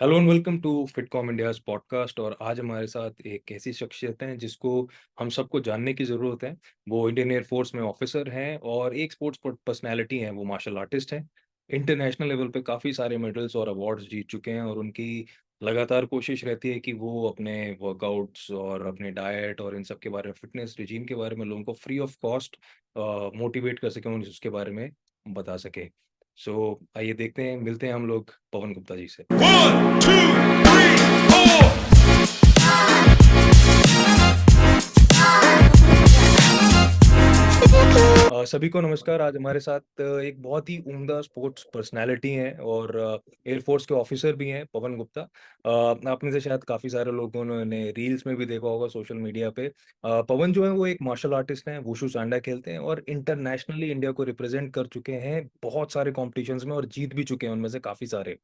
Hello and welcome to Fitcom India's podcast. और आज हमारे साथ एक ऐसी शख्सियत हैं जिसको हम सबको जानने की ज़रूरत है। वो इंडियन एयर फोर्स में ऑफिसर हैं और एक स्पोर्ट्स पर्सनैलिटी हैं, वो मार्शल आर्टिस्ट हैं। इंटरनेशनल लेवल पे काफ़ी सारे मेडल्स और अवार्ड्स जीत चुके हैं और उनकी लगातार कोशिश रहती है कि वो अपने वर्कआउट्स और अपने डाइट और इन सब के बारे में, फिटनेस रिजीम के बारे में लोगों को फ्री ऑफ कॉस्ट मोटिवेट कर सकें, उन उसके बारे में बता सकें। सो आइए देखते हैं, मिलते हैं हम लोग पवन गुप्ता जी से। 1, 2, 3, 4. सभी को नमस्कार। आज हमारे साथ एक बहुत ही उम्दा स्पोर्ट्स पर्सनैलिटी हैं और एयरफोर्स के ऑफिसर भी हैं, पवन गुप्ता। आप में से शायद काफ़ी सारे लोगों ने रील्स में भी देखा होगा, सोशल मीडिया पे। पवन जो है वो एक मार्शल आर्टिस्ट हैं, वुशु सांडा खेलते हैं और इंटरनेशनली इंडिया को रिप्रेजेंट कर चुके हैं बहुत सारे कॉम्पिटिशन्स में और जीत भी चुके हैं उनमें से काफ़ी सारे।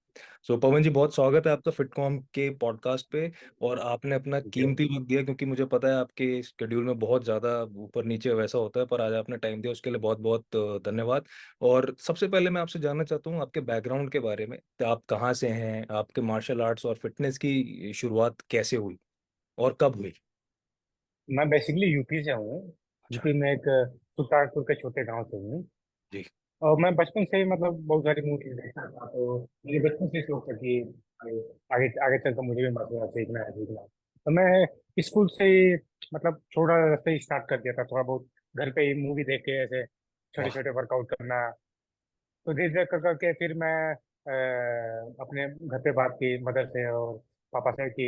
सो पवन जी, बहुत स्वागत है आपका फिटकॉम के पॉडकास्ट पे। और आपने अपना थैंक यू। कीमती वक़्त दिया, क्योंकि मुझे पता है आपके शेड्यूल में बहुत ज़्यादा ऊपर-नीचे वैसा होता है, पर आज आपने टाइम दिया उसके लिए बहुत-बहुत धन्यवाद। और सबसे पहले मैं आपसे जानना चाहता हूँ आपके बैकग्राउंड के बारे में। तो आप कहाँ से हैं? आपके मार्शल आर्ट्स और फिटनेस की शुरुआत कैसे हुई और कब हुई? मैं बेसिकली यूपी से हूँ। अच्छा, यूपी में एक सुल्तानपुर के छोटे गांव से हूँ। जी। और मैं बचपन से ही मतलब बहुत सारी मूवीज देखता था, तो मुझे बचपन से शौक था कि आगे आगे आगे चलकर मुझे भी मार्शल आर्ट सीखना है। तो मैं स्कूल से ही मतलब छोटा से ही स्टार्ट कर दिया था, थोड़ा बहुत घर पे ही मूवी देख के ऐसे छोटे वाह! छोटे वर्कआउट करना। तो धीरे धीरे कर करके फिर मैं अपने घर पे बात की मदर से और पापा से कि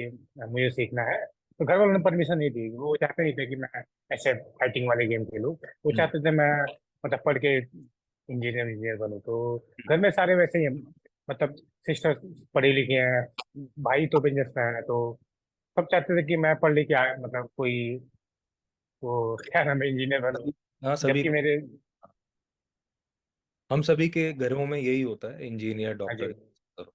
मुझे सीखना है। तो घर वालों ने परमिशन नहीं दी, वो चाहते नहीं थे कि मैं ऐसे फाइटिंग वाले गेम खेलूं। वो हुँ, चाहते थे मैं मतलब पढ़ के इंजीनियर इंजीनियर बनूं। तो घर में सारे वैसे ही हैं, मतलब सिस्टर पढ़ी लिखी हैं, भाई तो बिजनेस मैन है। तो सब चाहते थे कि मैं पढ़ लिख के मतलब कोई वो क्या नाम है इंजीनियर बनूं। सभी हाँ, सभी जबकि मेरे हम सभी के घरों में यही होता है, इंजीनियर, हाँ जी, डॉक्टर।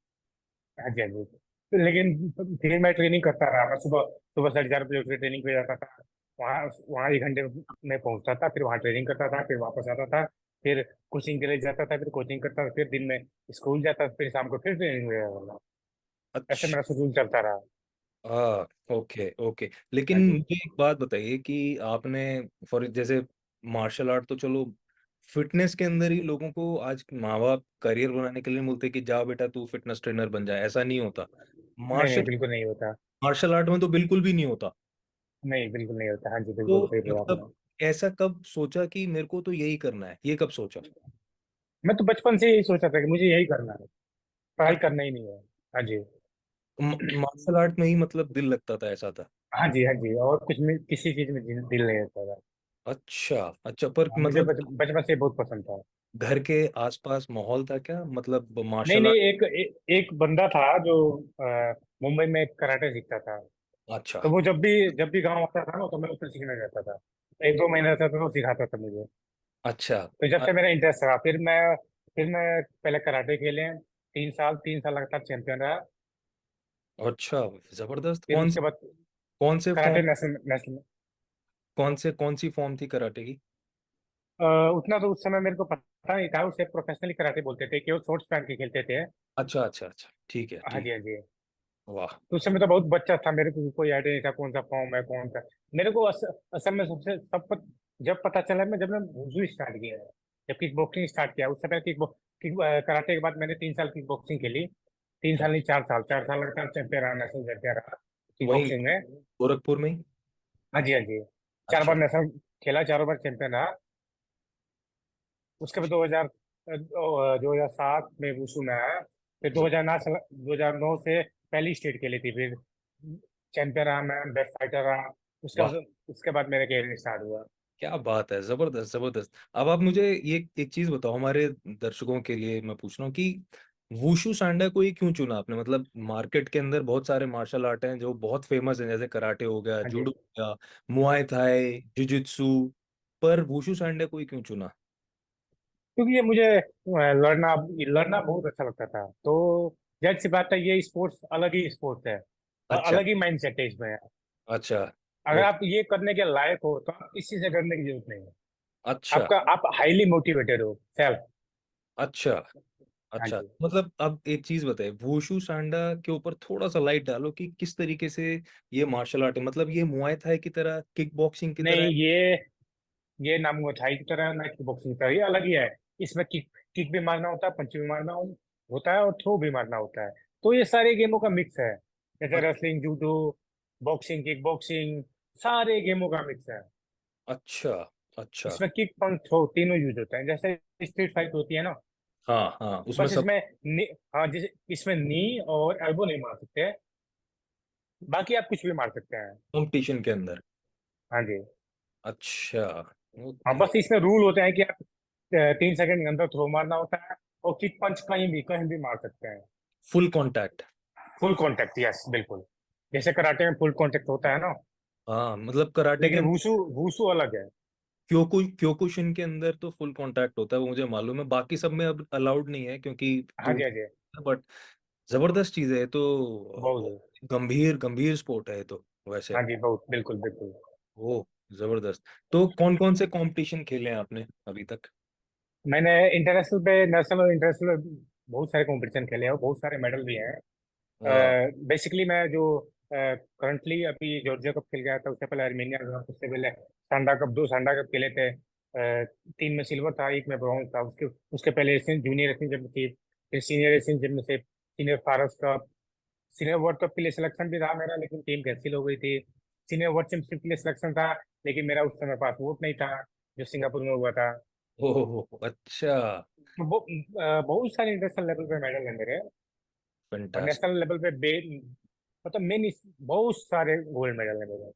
हाँ जी, हाँ जी। तो लेकिन फिर मैं ट्रेनिंग करता रहा। मैं सुबह सुबह 4:30 बजे उठ के ट्रेनिंग पे जाता था। वहाँ वहाँ 1 घंटे में पहुँचता था, फिर वहाँ ट्रेनिंग करता था, फिर वापस आता था। फिर कोचिंग के लिए जाता था, फिर कोचिंग करता था, फिर दिन में स्कूल जाता था, फिर शाम को फिर ट्रेनिंग में जाता था। ऐसे अच्छा। मेरा शेड्यूल चलता रहा। Okay, okay. हाँ लेकिन जी, मुझे एक बात बताइए कि आपने फॉर जैसे मार्शल आर्ट तो चलो, फिटनेस के अंदर ही लोगों को आज माँ-बाप करियर बनाने के लिए बोलते हैं कि जा बेटा तू फिटनेस ट्रेनर बन जा, ऐसा नहीं होता। नहीं नहीं मार्शल बिल्कुल नहीं होता। मार्शल आर्ट में तो बिल्कुल भी नहीं होता। नहीं बिल्कुल नहीं होता। हाँ जी, बिल्कुल तो सही बोला मतलब आपने। ऐसा कब सोचा कि मेरे को तो यही करना है? ये कब सोचा? मैं तो बचपन से यही सोचा था कि मुझे यही करना है, पढ़ाई करना ही नहीं है। हाँ जी, मार्शल आर्ट में ही मतलब दिल लगता था, ऐसा था? हाँ जी, हाँ जी। और कुछ में किसी चीज में दिल नहीं होता था। अच्छा, अच्छा। पर हाँ, मुझे मतलब बचपन से बहुत पसंद था। घर के आस-पास माहौल था क्या? मतलब नहीं मार्शल नहीं, आर्ट। एक बंदा था जो मुंबई में कराटे सीखता था। अच्छा, तो वो जब भी गांव आता था ना, तो मैं उससे सीखने जाता था। 1-2 महीने रहता था तो सिखाता था मुझे। अच्छा। तो जब अ, से मेरा इंटरेस्ट रहा, फिर मैं पहले कराटे खेले 3 साल लगातार चैंपियन रहा। अच्छा, ज़बरदस्त। फिर उसके बाद कौन से कराटे फ़ॉर्म नेशनल नेशनल कौन-सी फ़ॉर्म थी कराटे की? अ, उतना तो उस समय मेरे को पता नहीं था। उसे प्रोफेशनली कराटे बोलते थे कि वो शॉर्ट्स पहन के खेलते थे। अच्छा, अच्छा, अच्छा। ठीक है, हाँ ठीक। जी, हाँ जी। वाह! तो उस समय तो बहुत बच्चा था, मेरे को कोई आइडिया नहीं था कौन सा फॉर्म है कौन सा। मेरे को असल में जब पता चला मैं जब मैं वुज़ू स्टार्ट किया, जब किक बॉक्सिंग स्टार्ट किया। उस समय कराटे के बाद मैंने 3 साल किक बॉक्सिंग खेली। 3 साल नहीं, 4 साल, 4 साल लगातार चैंपियन रहा, नेशनल चैंपियन रहा किक वहीं बॉक्सिंग में। गोरखपुर में ही? हाँ जी, हाँ जी। चार अच्छा, बार नेशनल खेला, चारों बार चैंपियन रहा। उसके बाद ठीक। 2007 में वुशु में आया। फिर ज़ 2009 से पहली स्टेट खेली थी। फिर चैंपियन रहा, मैं बेस्ट फाइटर रहा। वाह! उसके बाद मेरा कैरियर स्टार्ट हुआ। क्या बात है! ज़बरदस्त, ज़बरदस्त। अब आप मुझे ये एक चीज़ बताओ, हमारे दर्शकों के लिए मैं पूछ रहा हूँ कि वुशु सांडा को ही क्यों चुना आपने? मतलब मार्केट के अंदर बहुत सारे मार्शल आर्ट हैं जो बहुत फ़ेमस हैं, जैसे कराटे हो गया, हाँ जी, जूडो हो गया, मुआय थाई, जुजित्सु, पर वुशु सांडा को ही क्यों चुना? क्योंकि ये मुझे लड़ना लड़ना बहुत अच्छा लगता था। तो जाहिर सी बात है, ये स्पोर्ट्स अलग ही स्पोर्ट्स है और अच्छा, अलग ही माइंड सेट है इसमें। अच्छा, अगर ओके, आप ये करने के लायक हो तो आप किसी से डरने की जरूरत नहीं है। अच्छा, आप हाईली मोटिवेटेड हो सेल्फ। अच्छा। हाँ अच्छा, जी। मतलब अब एक चीज़ बताइए, वुशु सांडा के ऊपर थोड़ा-सा लाइट डालो कि किस तरीके से ये मार्शल आर्ट है? मतलब ये मुआय थाई की तरह, किक बॉक्सिंग की तरह नहीं, है? ये ना मुंगै थाई की तरह, ना किक बॉक्सिंग की तरह, ये अलग ही है। इसमें किक किक भी मारना होता है, पंच भी मारना होता है, और थ्रो भी मारना होता है। तो ये सारे गेमों का मिक्स है, जैसे wrestling, judo, boxing, kick boxing, सारे गेमों का मिक्स है। अच्छा, अच्छा। इसमें किक, पंच, थ्रो तीनों यूज होते हैं, जैसे स्ट्रीट फाइट होती है ना। हाँ, हाँ, उसमें बस सब इसमें हाँ, जैसे इसमें नी और एल्बो नहीं मार सकते, बाकी आप कुछ भी मार सकते हैं। कॉम्पिटिशन के अंदर। हाँ जी। अच्छा, हाँ, ओके। बस इसमें रूल होते हैं कि आप 3 सेकंड के अंदर थ्रो मारना होता है, और किक पंच कहीं भी मार सकते हैं। Full contact. Full contact, yes, बिल्कुल। जैसे कराटे में फुल कांटेक्ट होता है ना, हाँ, मतलब कराटे के लेकिन अंदर वूसू वूसू अलग है। क्योकुशिन के अंदर तो फुल कॉन्टैक्ट होता है, वो मुझे मालूम है। बाकी सब में अब अलाउड नहीं है क्योंकि हाँ दूर, जी, हाँ जी। बट जबरदस्त चीज है ये तो। बहुत। गंभीर गंभीर स्पोर्ट है ये तो वैसे। हाँ जी, बहुत, बिल्कुल बिल्कुल। ओ, जबरदस्त। तो कौन कौन से कंपटीशन खेले हैं आपने अभी तक? मैंने इंटरनेशनल पे, नेशनल और इंटरनेशनल बहुत सारे कंपटीशन खेले हैं, और बहुत सारे मेडल भी हैं। हाँ। बेसिकली मैं जो करंटली अभी जॉर्जिया कप खेल गया था, उससे पहले आर्मेनिया गया, उससे पहले सांडा कप, 2 सांडा कप खेले थे। 3 में सिल्वर था, 1 में ब्रॉन्ज था। उसके उसके पहले एशियन जूनियर एशियन चैंपियनशिप, फिर सीनियर एशियन चैंपियनशिप, सीनियर फारस कप, सीनियर वर्ल्ड कप के लिए सिलेक्शन भी था मेरा, लेकिन टीम कैंसिल हो गई थी। सीनियर वर्ल्ड चैंपियनशिप के लिए सिलेक्शन था, लेकिन मेरा उस समय पासपोर्ट नहीं था, जो सिंगापुर में हुआ था। ओह, अच्छा। तो बहुत सारे इंटरनेशनल लेवल पे मेडल है मेरे। और फैंटास्टिक। नेशनल लेवल पे मतलब मेन बहुत सारे गोल्ड मेडल है मेरे।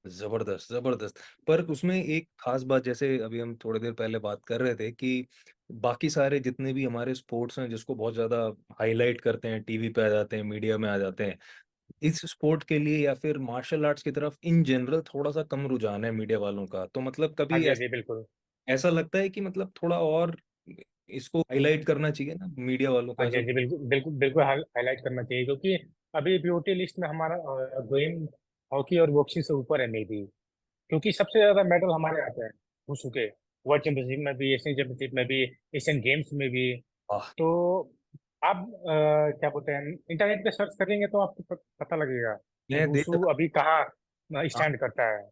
जबरदस्त, जबरदस्त। पर उसमें एक खास बात, जैसे अभी हम थोड़ी देर पहले बात कर रहे थे कि बाकी सारे जितने भी हमारे स्पोर्ट्स हैं जिसको बहुत ज्यादा हाईलाइट करते हैं, टीवी पे आ जाते हैं, मीडिया में आ जाते हैं, इस स्पोर्ट के लिए या फिर मार्शल आर्ट्स की तरफ इन जनरल थोड़ा सा कम रुझान है मीडिया वालों का। तो मतलब हाँ कभी जी, हाँ जी, बिल्कुल। ऐसा लगता है कि मतलब थोड़ा और इसको हाईलाइट करना चाहिए ना मीडिया वालों को, हाँ जी, ऐसा? हाँ जी, बिल्कुल बिल्कुल बिल्कुल, हाईलाइट करना चाहिए, क्योंकि अभी पीओटी लिस्ट में हमारा गेम हॉकी और बॉक्सिंग से ऊपर है, मे भी। क्योंकि सबसे ज्यादा मेडल हमारे आते हैं हो चुके, वर्ल्ड चैंपियनशिप में भी, एशियन चैंपियनशिप में भी, एशियन गेम्स में भी। वाह। तो आप क्या बोलते हैं, इंटरनेट पे सर्च करेंगे तो आपको पता लगेगा कि मैं देख वुशु अभी कहाँ रहा। स्टैंड करता है।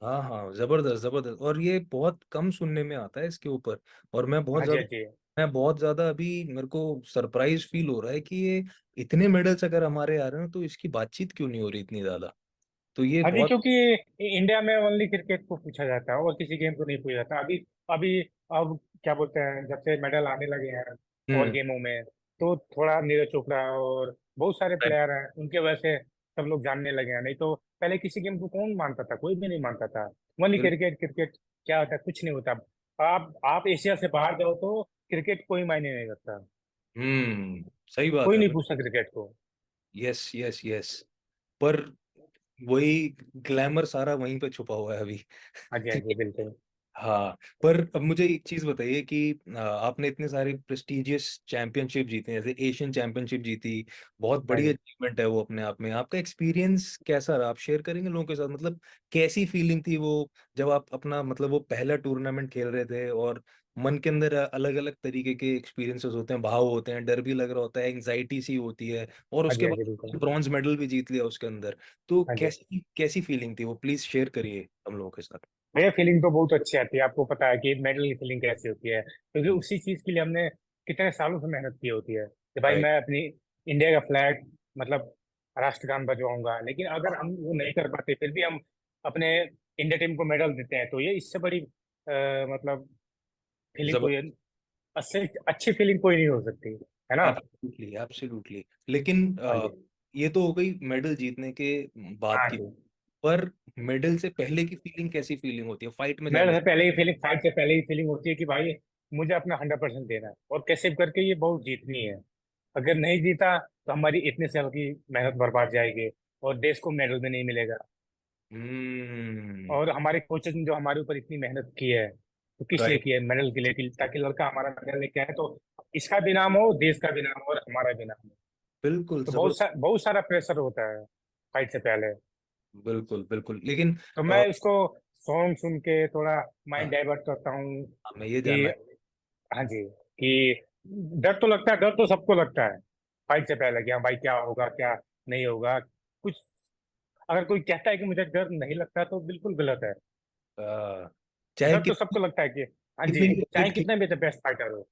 हाँ, हाँ, जबरदस्त, जबरदस्त। और ये बहुत कम सुनने में आता है इसके ऊपर। और हाँ जी, हाँ जी। मैं बहुत ज्यादा अभी मेरे को सरप्राइज फील हो रहा है कि ये इतने मेडल्स अगर हमारे आ रहे हैं तो इसकी बातचीत क्यों नहीं हो रही इतनी ज्यादा। तो ये हाँ जी, बहुत। क्योंकि इंडिया में ओनली क्रिकेट को पूछा जाता है, और किसी गेम को नहीं पूछा जाता अभी। अभी अब क्या बोलते हैं, जब से मेडल आने लगे हैं और हम्म। गेमों में, तो थोड़ा नीरज चोपड़ा और बहुत सारे प्लेयर हैं, उनके वजह से सब लोग जानने लगे हैं। नहीं तो पहले किसी गेम को कौन मानता था, कोई भी नहीं मानता था। ओनली बिल- क्रिकेट, क्रिकेट क्या होता है, कुछ नहीं होता। आप एशिया से बाहर जाओ तो क्रिकेट कोई मायने नहीं रखता। सही बात कोई है। नहीं पूछता क्रिकेट को। Yes, yes, yes. पर वही ग्लैमर सारा वहीं पे छुपा हुआ है अभी। हाँ जी, हाँ जी, बिल्कुल। हाँ। पर अब मुझे एक चीज बताइए कि आपने इतने सारे प्रेस्टिजियस चैंपियनशिप जीते हैं, जैसे एशियन चैंपियनशिप जीती, बहुत हाँ बड़ी जी, अचीवमेंट है वो अपने आप में। आपका एक्सपीरियंस कैसा रहा? आप शेयर करेंगे लोगों के साथ? मतलब कैसी फीलिंग थी वो जब आप अपना, मतलब वो पहला टूर्नामेंट खेल रहे थे, और मन के अंदर अलग अलग तरीके के एक्सपीरियंसेस होते हैं, भाव होते हैं, डर भी लग रहा होता है, एंग्जाइटी सी होती है, और हाँ जी, उसके हाँ जी, बिल्कुल। बाद ब्रॉन्ज मेडल भी जीत लिया उसके अंदर। तो हाँ जी। कैसी कैसी फीलिंग थी वो? प्लीज शेयर करिए हम लोगों के साथ। भैया, फीलिंग तो बहुत अच्छी आती है, आपको पता है कि मेडल की फीलिंग कैसी होती है, क्योंकि उसी चीज के लिए हमने कितने सालों से मेहनत की होती है कि भाई राइट। मैं अपनी इंडिया का फ्लैग, मतलब राष्ट्रगान बजवाऊंगा। लेकिन अगर हम वो नहीं कर पाते, फिर भी हम अपने इंडिया टीम को मेडल देते हैं, तो ये इससे बड़ी मतलब फीलिंग कोई, अच्छी अच्छी फीलिंग कोई नहीं हो सकती, है ना। Absolutely, absolutely. लेकिन हाँ जी। ये तो हो गई मेडल जीतने के बाद हाँ की। जी। पर मेडल से पहले की फीलिंग कैसी फीलिंग होती है फाइट में मेरे जाने से से? पहले ही फीलिंग, फाइट से पहले ही फीलिंग होती है कि भाई मुझे अपना 100% देना है, और कैसे भी करके ये बहुत जीतनी है। अगर नहीं जीता तो हमारी इतने साल की मेहनत बर्बाद जाएगी, और देश को मेडल भी नहीं मिलेगा। हम्म। और हमारे कोचेज ने जो हमारे ऊपर इतनी मेहनत की है, तो किस लिए राइट। की है? मेडल के लिए, ताकि लड़का हमारा मेडल लेके आए, तो इसका भी नाम हो, देश का भी नाम हो, और हमारा भी नाम हो। बिल्कुल तो जबरदस्त। बहुत सारा प्रेशर होता है फाइट से पहले। बिल्कुल, बिल्कुल। लेकिन तो मैं इसको सॉन्ग सुन के थोड़ा माइंड हाँ, डाइवर्ट करता हूँ हाँ, मैं ये कि, जानना। हाँ जी, कि डर तो सबको लगता है फाइट से पहले कि हाँ भाई क्या होगा क्या नहीं होगा। कुछ अगर कोई कहता है कि मुझे डर नहीं लगता तो बिल्कुल गलत है। अ, चाहे डर तो कितनी सबको लगता है कि हाँ कितनी जी, भी चाहे फाइट कितना भी बेस्ट फाइटर हो।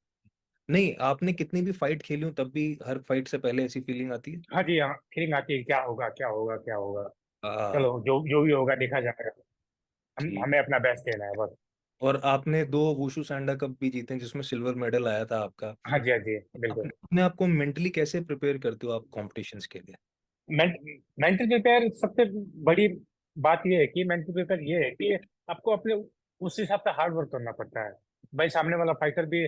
नहीं, आपने कितनी भी फाइट खेली हो तब भी हर फाइट से पहले ऐसी फीलिंग आती है? हाँ जी, हाँ फीलिंग आती है क्या होगा क्या होगा क्या होगा। हाँ, चलो जो जो भी होगा देखा जाएगा। ठीक। हमें अपना बेस्ट देना है बस। और आपने 2 वुशु सैंडा कप भी जीते हैं जिसमें सिल्वर मेडल आया था आपका। हाँ जी, हाँ जी, अपने बिल्कुल। अपने आप को मेंटली कैसे प्रिपेयर करते हो आप कॉम्पिटिशन्स के लिए? मेंटल प्रिपेयर सबसे बड़ी बात ये है कि मेंटल प्रिपेयर ये है कि आपको अपने उस हिसाब से हार्ड वर्क करना पड़ता है। भाई सामने वाला फाइटर भी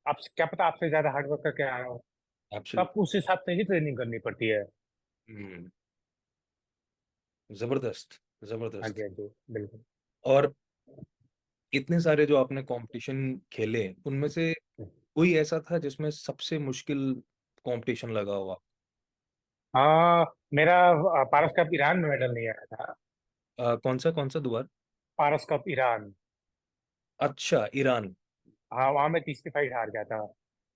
आपसे क्या पता आपसे ज्यादा हार्ड वर्क करके आया हो। तो एब्सोल्युट। आपको उस हिसाब से ही ट्रेनिंग करनी पड़ती है। हुँ, ज़बरदस्त, हाँ जी, ज़बरदस्त। हाँ जी, बिल्कुल। और इतने सारे जो आपने कॉम्पिटिशन खेले, उनमें से कोई ऐसा था जिसमें सबसे मुश्किल कॉम्पिटिशन लगा हो आप? हाँ, मेरा पारस कप ईरान में मेडल नहीं आया था। कौन-सा दोबारा? पारस कप ईरान। अच्छा, ईरान। हाँ, वहाँ मैं तीसरी फाइट हार गया था।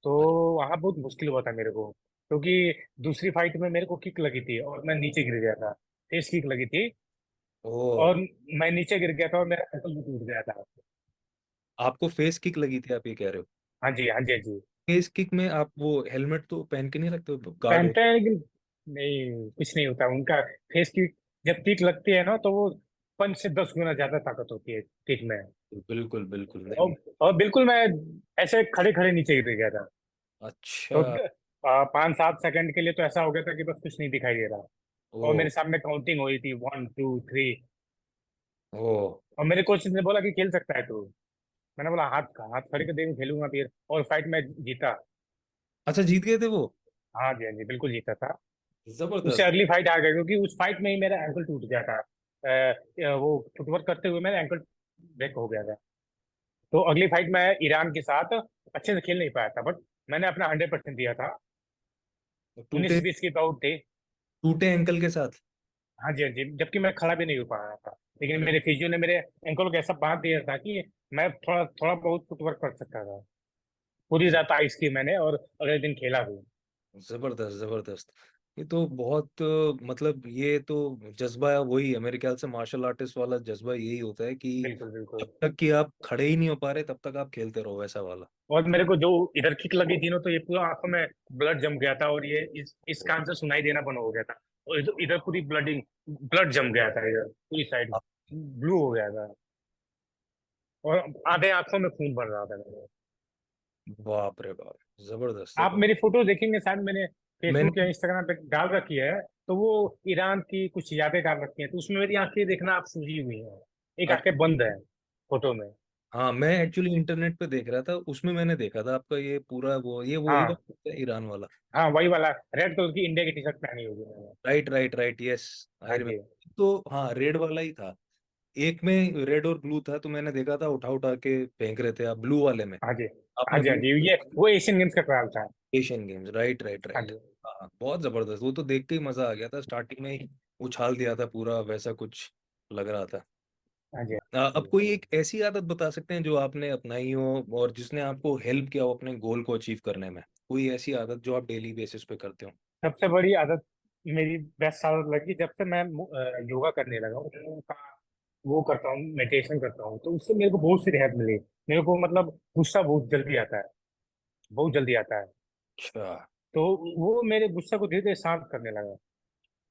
तो अ, वहाँ बहुत मुश्किल हुआ था मेरे को, क्योंकि दूसरी फाइट में मेरे को किक लगी थी और मैं नीचे गिर गया था। फेस किक लगी थी ओह! और मैं नीचे गिर गया था और मेरा एंकल भी टूट गया था। आपको फेस किक लगी थी आप ये कह रहे हो? हाँ जी, हाँ जी, हाँ जी। फेस किक में आप वो हेलमेट तो पहन के नहीं रखते हो? गार्ड हो? पहनते हैं लेकिन नहीं, कुछ नहीं होता उनका। फेस किक जब किक लगती है ना तो वो 5 से 10 गुना ज्यादा ताकत होती है किक में। बिल्कुल, बिल्कुल। नहीं, और, और बिल्कुल मैं ऐसे खड़े खड़े नीचे गिर गया था। तो अच्छा। 5-7 सेकंड के लिए तो ऐसा हो गया था कि बस कुछ नहीं दिखाई दे रहा। और ओह! मेरे सामने काउंटिंग हो रही थी 1 2 3। ओह! और मेरे कोच ने बोला कि खेल सकता है तू। मैंने बोला हाथ हाथ खड़े कर देंगे खेलूंगा फिर। और फाइट में जीता। अच्छा, जीत गए थे वो? हाँ जी, हाँ जी, बिल्कुल जीता था। उससे ज़बरदस्त। अगली फाइट आ गई क्योंकि उस फाइट में ही मेरा एंकल टूट गया था। वो फुटवर्क करते हुए मेरा एंकल ब्रेक हो गया था। तो अगली फाइट में ईरान के साथ अच्छे से खेल नहीं पाया था, बट मैंने अपना 100% दिया था। उन्नीस टूटे बीस की बाउट थी। टूटे एंकल के साथ? हाँ जी, हाँ जी, जबकि मैं खड़ा भी नहीं हो पा रहा था। लेकिन मेरे फिजियो ने मेरे एंकल को ऐसा बांध दिया था कि मैं थोड़ा थोड़ा बहुत फुटवर्क कर सकता था। पूरी ज़ रात आइस की मैंने और अगले दिन खेला भी। ज़बरदस्त, ज़बरदस्त। ये तो बहुत मतलब ये तो जज़्बा वही है मेरे ख्याल से मार्शल आर्टिस्ट वाला जज़्बा यही होता है कि बिल्कुल, बिल्कुल। जब तक कि आप खड़े ही नहीं हो पा रहे तब तक आप खेलते रहो वैसा वाला। और मेरे को जो इधर किक लगी थी ना तो ये पूरा आंखों में ब्लड जम गया था और ये इस कान से सुनाई देना बंद हो गया था। और इधर इधर पूरी ब्लड जम गया था इधर पूरी साइड। आप ब्लू हो गया था। और आधे आंखों में खून भर रहा था मेरे। बाप रे बाप! ज़बरदस्त, आप ज़बरदस्त। मेरी फोटो देखेंगे शायद मैंने फेसबुक या मैंने इंस्टाग्राम पे डाल रखी है। तो वो ईरान की कुछ यादें डाल रखी हैं तो उसमें मेरी आंखें देखना आप सूजी हुई हैं। एक आंखें बंद है फोटो में। हाँ, मैं एक्चुअली इंटरनेट पे देख रहा था, उसमें मैंने देखा था आपका ये पूरा वो ये वही हाँ, वाला है ईरान वाला। हाँ, वही वाला रेड कलर की इंडिया की टी शर्ट पहनी होगी मैंने। राइट, राइट, राइट, यस, हाँ आई जी, रिमेंबर। तो हाँ, रेड वाला ही था। एक में रेड और ब्लू था तो मैंने देखा था उठा-उठा के फेंक रहे थे आप ब्लू वाले में। हाँ जी, हाँ आपने जी, हाँ ब्लू जी, ये वो एशियन गेम्स का ट्रायल था। एशियन गेम्स, राइट, राइट, हाँ राइट। जी, हाँ, बहुत ज़बरदस्त, वो तो देख के ही मज़ा आ गया था, स्टार्टिंग में ही उछाल दिया था पूरा वैसा कुछ लग रहा था। हाँ जी। अब कोई एक ऐसी आदत बता सकते हैं जो आपने अपनाई हो और जिसने आपको हेल्प किया हो अपने गोल को अचीव करने में? कोई ऐसी आदत जो आप डेली बेसिस पे करते हो? सबसे बड़ी आदत मेरी बेस्ट आदत लगी जब से मैं योगा करने लगा हूँ। वो करता हूँ, मेडिटेशन करता हूँ तो उससे मेरे को बहुत सी राहत मिली। मेरे को मतलब गुस्सा बहुत जल्दी आता है, बहुत जल्दी आता है। अच्छा। तो वो मेरे गुस्सा को धीरे धीरे शांत करने लगा।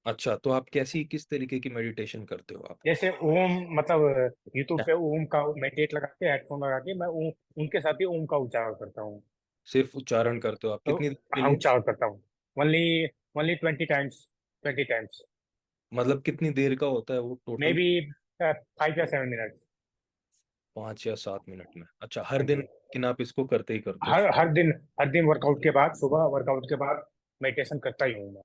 अच्छा, तो आप किस तरीके की मेडिटेशन करते हो आप? जैसे ओम, मतलब यूट्यूब पे ओम का मेडिटेट लगा के हेडफोन लगा के मैं ओम, उनके साथ ही ओम का उच्चारण करता हूँ। सिर्फ़ उच्चारण करते हो आप, तो कितनी देर के हाँ, लिए? उच्चारण करता हूँ। Only only 20 times, 20 times. मतलब कितनी देर का होता है वो मे टोटल? बी 5 या 7 मिनट। 5 या 7 मिनट में। अच्छा, हर हाँ दिन जी। लेकिन आप इसको करते ही करते हो? हर हर दिन वर्कआउट के बाद, सुबह वर्कआउट के बाद मेडिटेशन करता ही हूँ मैं।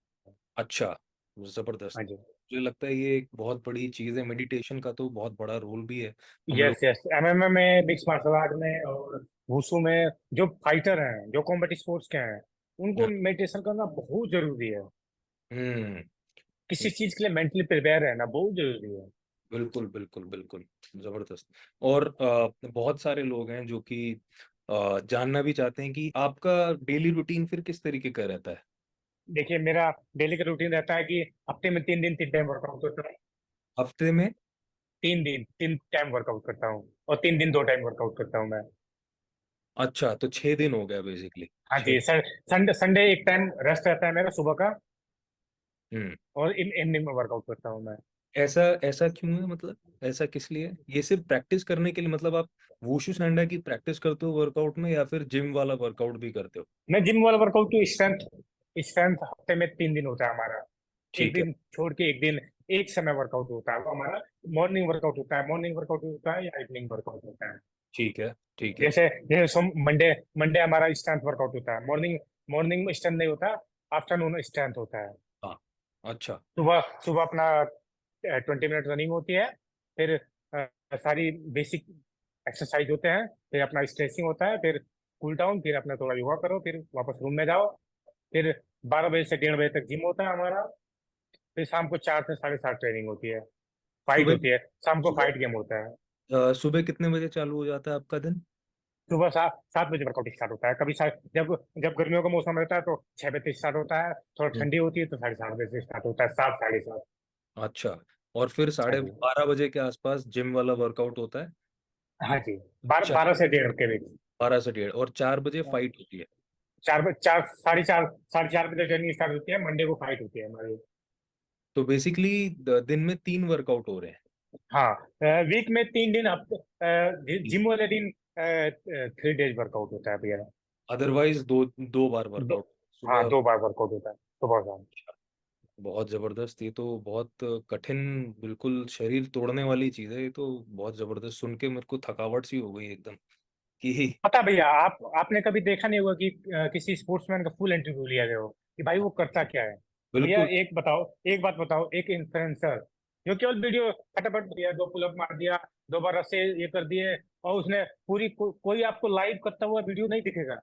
अच्छा, ज़बरदस्त। हाँ जी। मुझे लगता है ये एक बहुत बड़ी चीज़ है, मेडिटेशन का तो बहुत बड़ा रोल भी है हम लोग। यस, यस, एमएमए में, मिक्स मार्शल आर्ट में और वुशु में जो फाइटर हैं, जो कॉम्बैट स्पोर्ट्स के हैं, उनको मेडिटेशन करना बहुत जरूरी है। हुँ। किसी चीज के लिए मेंटली प्रिपेयर रहना बहुत जरूरी है। बिल्कुल, बिल्कुल, बिल्कुल, ज़बरदस्त। और बहुत सारे लोग हैं जो कि जानना भी चाहते हैं कि आपका डेली रूटीन फिर किस तरीके का रहता है? देखिए, मेरा डेली का रूटीन रहता है कि हफ्ते में 3 दिन 3 टाइम वर्कआउट करता हूँ। हफ्ते में? 3 दिन 3 टाइम वर्कआउट करता हूँ, और 3 दिन 2 टाइम वर्कआउट करता हूँ मैं। अच्छा, तो 6 दिन हो गया बेसिकली। हाँ 6। जी, संडे संडे एक टाइम रेस्ट रहता है मेरा सुबह का, हुँ। और इन इवनिंग में वर्कआउट करता हूँ मैं। ऐसा ऐसा क्यों है मतलब? ऐसा किस लिए? ये सिर्फ़ प्रैक्टिस करने के लिए, मतलब आप वुशु सांडा की प्रैक्टिस करते हो वर्कआउट में या फिर जिम वाला वर्कआउट भी करते हो? मैं जिम वाला वर्कआउट की स्ट्रेंथ स्ट्रेंथ हफ्ते में 3 दिन होता है हमारा। एक ठीक है, दिन छोड़ के एक दिन एक समय वर्कआउट होता है वो हमारा। मॉर्निंग वर्कआउट होता है, मॉर्निंग वर्कआउट होता है या इवनिंग वर्कआउट होता है। ठीक है, ठीक है। जैसे जैसे सोम मंडे मंडे हमारा स्ट्रेंथ वर्कआउट होता है। मॉर्निंग मॉर्निंग में स्ट्रेंथ नहीं होता, आफ्टरनून स्ट्रेंथ होता है। हाँ, अच्छा। सुबह सुबह अपना 20 मिनट रनिंग होती है। फिर सारी बेसिक एक्सरसाइज होते हैं, फिर अपना स्ट्रेचिंग होता है, फिर कूल डाउन, फिर अपना थोड़ा योगा करो, फिर वापस रूम में जाओ। फिर 12 बजे से 1:30 बजे तक जिम होता है हमारा। फिर शाम को 4 से 7:30 ट्रेनिंग होती है, फाइट सुबह होती है। शाम को सुबह फाइट गेम होता है। सुबह कितने बजे चालू हो जाता है आपका दिन? सुबह 7 7 बजे वर्कआउट स्टार्ट होता है। कभी जब जब गर्मियों का मौसम रहता है तो 6 बजे से स्टार्ट होता है। थोड़ा हुँ, ठंडी होती है तो 7:30 बजे से स्टार्ट होता है, 7 साढ़े 7। अच्छा। और फिर हाँ साढ़े जी। 12 बजे के आसपास जिम वाला वर्कआउट होता है? हाँ जी, बारह चा 12 से 1:30 के बीच। 12 से डेढ़, और 4 बजे फाइट होती है। 4 4 साढ़े 4 बजे ट्रेनिंग स्टार्ट होती है। मंडे को फाइट होती है हमारी। तो बेसिकली दिन में 3 वर्कआउट हो रहे हैं। हाँ, वीक में 3 दिन, हफ्ते जी। जिम वाले दिन 3 डेज वर्कआउट होता है भैया। अदरवाइज़ 2 बार दो, वर्कआउट हाँ, सुबह। 2 बार वर्कआउट होता है, सुबह शाम। बहुत ज़बरदस्त, ये तो बहुत कठिन, बिल्कुल शरीर तोड़ने वाली चीज़ है ये तो। बहुत ज़बरदस्त, सुन के मेरे को थकावट सी हो गई एकदम कि पता है भैया, आपने कभी देखा नहीं होगा कि किसी स्पोर्ट्समैन का फुल इंटरव्यू लिया गया हो कि भाई वो करता क्या है। भैया बिल्कुल। एक बात बताओ, एक इन्फ्लुएंसर जो केवल वीडियो फटाफट दिया, 2 पुलअप मार दिया, 2 बार रस्से ये कर दिए, और उसने कोई आपको लाइव करता हुआ वीडियो नहीं दिखेगा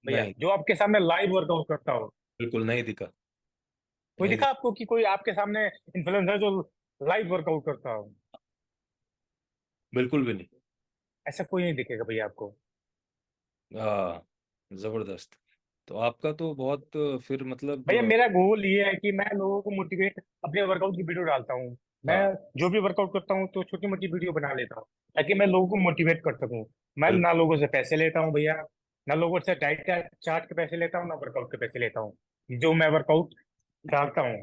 भैया, नहीं, जो आपके सामने लाइव वर्कआट करता हो। बिल्कुल नहीं दिखा, कोई नहीं दिखा दिखा। आपको कि कोई आपके सामने इन्फ्लुएंसर जो लाइव वर्कआउट करता हो? बिल्कुल भी नहीं। ऐसा कोई नहीं दिखेगा भैया आपको। हाँ, ज़बरदस्त। तो आपका तो बहुत फिर मतलब भैया मेरा गोल ये है कि मैं लोगों को मोटिवेट, अपने वर्कआउट की वीडियो डालता हूँ। मैं हाँ, जो भी वर्कआउट करता हूँ तो छोटी मोटी वीडियो बना लेता हूँ, ताकि मैं लोगों को मोटिवेट कर सकूँ। मैं बिल्कुल। ना लोगों से पैसे लेता हूँ भैया, ना लोगों से डाइट का चार्ट के पैसे लेता हूँ, ना वर्कआउट के पैसे लेता हूँ। जो मैं वर्कआउट डालता हूँ,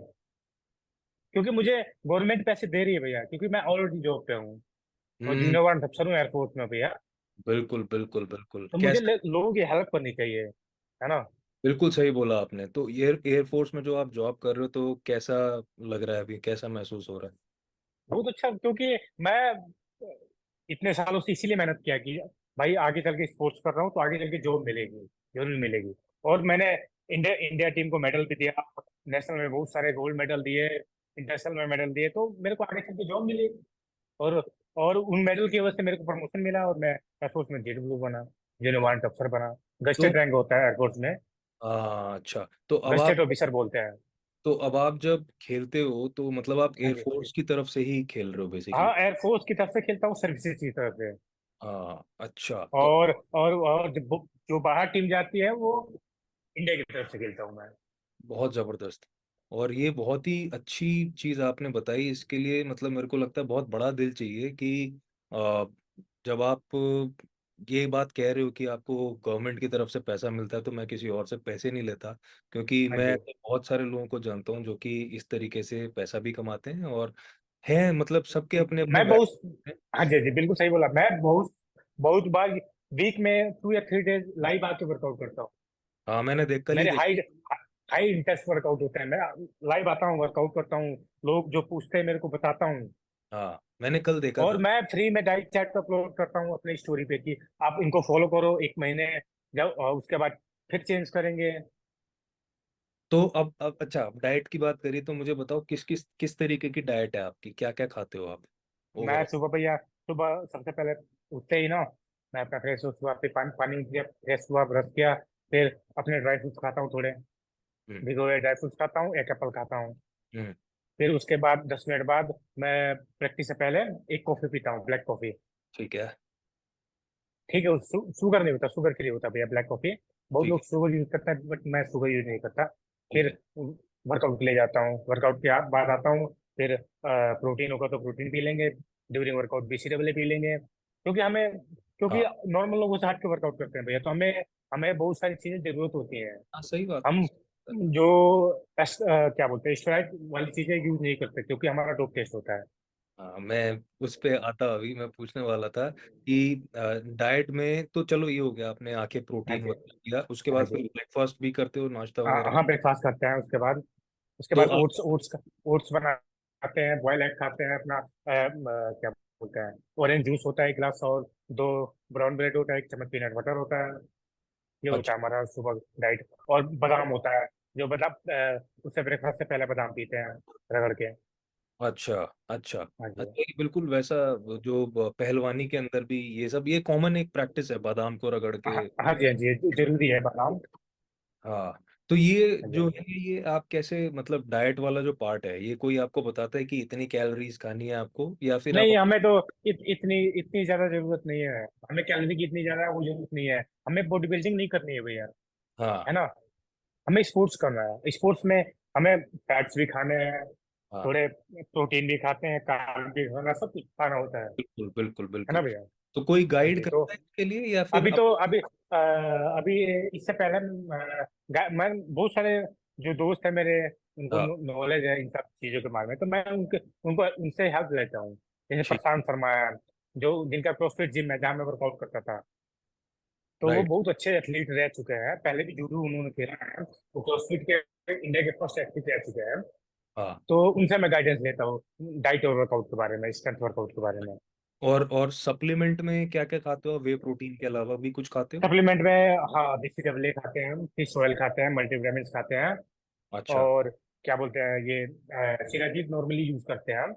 क्योंकि मुझे गवर्नमेंट पैसे दे रही है भैया, क्योंकि मैं ऑलरेडी जॉब पे हूँ और हुँ, जिम्मेवार अफसर हूँ एयरफोर्स में भैया। बिल्कुल, बिल्कुल, बिल्कुल। तो मुझे कैसा? लोगों की हेल्प करनी चाहिए, है ना। बिल्कुल सही बोला आपने। तो एयर फ़ोर्स में जो आप जॉब कर रहे हो, तो कैसा लग रहा है अभी? कैसा महसूस हो रहा है? बहुत अच्छा, क्योंकि मैं इतने सालों से इसीलिए मेहनत किया कि भाई आगे चल के स्पोर्ट्स कर रहा हूँ तो आगे चल के जॉब मिलेगी, जरूर मिलेगी। और मैंने इंडिया इंडिया टीम को मेडल भी दिया, नेशनल में बहुत सारे गोल्ड मेडल दिए, इंटरनेशनल में मेडल दिए, तो मेरे को आगे चल के जॉब मिली। और और उन मेडल की वजह से मेरे को प्रमोशन मिला, और मैं एयरफोर्स में जेडब्ल्यू बना, जो जवान अफसर बना। तो गस्टेड रैंक होता है एयरफोर्स में, अच्छा। तो अब आप गस्टेड ऑफिसर बोलते हैं। जब खेलते हो तो मतलब आप हाँ एयर जी। फ़ोर्स की तरफ से ही खेल रहे हो बेसिकली? हाँ, एयरफोर्स की तरफ से खेलता हूँ, सर्विसेज की तरफ से। हाँ, अच्छा। तो और जो बाहर टीम जाती है वो इंडिया की तरफ से खेलता हूँ मैं। बहुत ज़बरदस्त। और ये बहुत ही अच्छी चीज़ आपने बताई, इसके लिए मतलब मेरे को लगता है बहुत बड़ा दिल चाहिए कि अ, जब आप ये बात कह रहे हो कि आपको गवर्नमेंट की तरफ से पैसा मिलता है, तो मैं किसी और से पैसे नहीं लेता, क्योंकि हाँ मैं जी। ऐसे बहुत सारे लोगों को जानता हूँ जो कि इस तरीके से पैसा भी कमाते हैं, और हैं मतलब सबके अपने-अपने मैं वैल्यू बहुत हैं। हाँ जी जी, बिल्कुल सही बोला। मैं बहुत बहुत बार वीक में 2 या 3 डेज लाइव आके वर्कआउट करता हूँ। हाँ, मैंने देख कल ही मेरे देखा। हाई हाई इंटेंस वर्कआउट होते हैं। मैं लाइव आता हूँ, वर्कआउट करता हूँ, लोग जो पूछते हैं मेरे को बताता हूँ। हाँ, मैंने कल देखा और था। मैं फ्री में डाइट चार्ट को अपलोड करता हूँ अपनी स्टोरी पे कि आप इनको फॉलो करो 1 महीने, जब और उसके बाद फिर चेंज करेंगे। तो अब अच्छा, अब डाइट की बात करी तो मुझे बताओ किस तरीके की डाइट है आपकी? क्या-क्या खाते हो आप मैं ओवरऑल? सुबह भैया, सुबह सबसे पहले उठते ही ना, मैं अपना फ्रेश हुआ, फिर पानी पानी पिया, फ्रेश हुआ, ब्रश किया, फिर अपने ड्राई फ्रूट्स खाता हूँ थोड़े, हुँ, भिगोए हुए ड्राई फ्रूट्स खाता हूँ, एक एप्पल खाता हूँ। हुँ, फिर उसके बाद 10 मिनट बाद मैं प्रैक्टिस से पहले एक कॉफी पीता हूँ, ब्लैक कॉफी। ठीक है। ठीक है, शुगर नहीं होता, शुगर फ्री होता भैया ब्लैक कॉफी। बहुत ठीक लोग है। शुगर यूज करता है बट मैं शुगर यूज नहीं करता। ठीक फिर है। वर्कआउट के लिए जाता हूँ, वर्कआउट के बाद आता हूँ। फिर प्रोटीन होगा तो प्रोटीन पी लेंगे, ड्यूरिंग वर्कआउट BCAA पी लेंगे, क्योंकि हाँ नॉर्मल लोगों से हट के वर्कआउट करते हैं भैया, तो हमें हमें बहुत सारी चीजें जरूरत होती है। हाँ, सही बात हम है। जो क्या बोलते हैं, स्टेरॉइड वाली चीजें यूज नहीं करते क्योंकि हमारा डोप टेस्ट होता है। हाँ, मैं उस पे आता, अभी मैं पूछने वाला था कि डाइट में तो चलो ये हो गया, आपने आके हाँ प्रोटीन जी। वगैरह लिया, उसके हाँ बाद जी। फिर ब्रेकफास्ट भी करते हो, नाश्ता वगैरह? हाँ, ब्रेकफास्ट करते हैं उसके बाद। उसके तो बाद आप ओट्स ओट्स ओट्स बनाते हैं, बॉयल एग खाते हैं अपना, क्या बोलते हैं, ऑरेंज जूस होता है 1 गिलास, और 2 ब्राउन ब्रेड होता है, 1 चम्मच पीनट बटर होता है। ये होता अच्छा। है हमारा सुबह डाइट। और बादाम होता है, जो बादाम उससे ब्रेकफास्ट से पहले बादाम पीते हैं रगड़ के। अच्छा। अच्छा। हाँ जी। अच्छा, ये बिल्कुल वैसा जो पहलवानी के अंदर भी ये सब, ये कॉमन एक प्रैक्टिस है, बादाम को रगड़ के। हाँ हाँ जी, हाँ जी, ये जरूरी है बादाम। हाँ। तो ये हाँ जी, हाँ जो जी। है, ये आप कैसे, मतलब डाइट वाला जो पार्ट है, ये कोई आपको बताता है कि इतनी कैलोरीज खानी है आपको, या फिर आप? नहीं, हमें तो इतनी इतनी ज्यादा जरूरत नहीं है। हमें कैलोरी की इतनी ज्यादा वो जरूरत नहीं है। हमें बॉडी बिल्डिंग नहीं करनी है भैया, हाँ है ना। हमें स्पोर्ट्स करना है, स्पोर्ट्स में हमें फैट्स भी खाने हैं, हाँ, थोड़े प्रोटीन भी खाते हैं, कार्ब भी खाना, सब कुछ खाना होता बिल्कुल बिल्कुल है ना बिल्कुल। भैया। तो कोई हाँ गाइड जी। तो करता है इसके लिए, या फिर अभी आप? तो अभी अभी इससे पहले मैं बहुत सारे जो दोस्त है मेरे, उनको हाँ। नॉलेज है इन सब चीजों के बारे में, तो मैं उनको उनसे हेल्प लेता हूँ। जैसे ठीक। प्रशांत शर्मा है, जो जिनका क्रॉसफिट जिम है जहाँ मैं वर्कआउट करता था, तो वो राइट। बहुत अच्छे एथलीट रह चुके हैं, पहले भी जूडो उन्होंने खेला है, वो क्रॉसफिट के इंडिया के फर्स्ट एथलीट रह चुके हैं। हाँ। तो उनसे मैं गाइडेंस लेता हूँ डाइट और वर्कआउट के बारे में, स्ट्रेंथ वर्कआउट के बारे में। और सप्लीमेंट में क्या क्या खाते हो, वे प्रोटीन के अलावा भी कुछ खाते हो? सप्लीमेंट में हाँ, BCAA खाते हैं, फिश ऑयल खाते हैं, मल्टीविटामिन खाते हैं, अच्छा। और क्या बोलते हैं ये, सिराजीत नॉर्मली यूज करते हैं हम।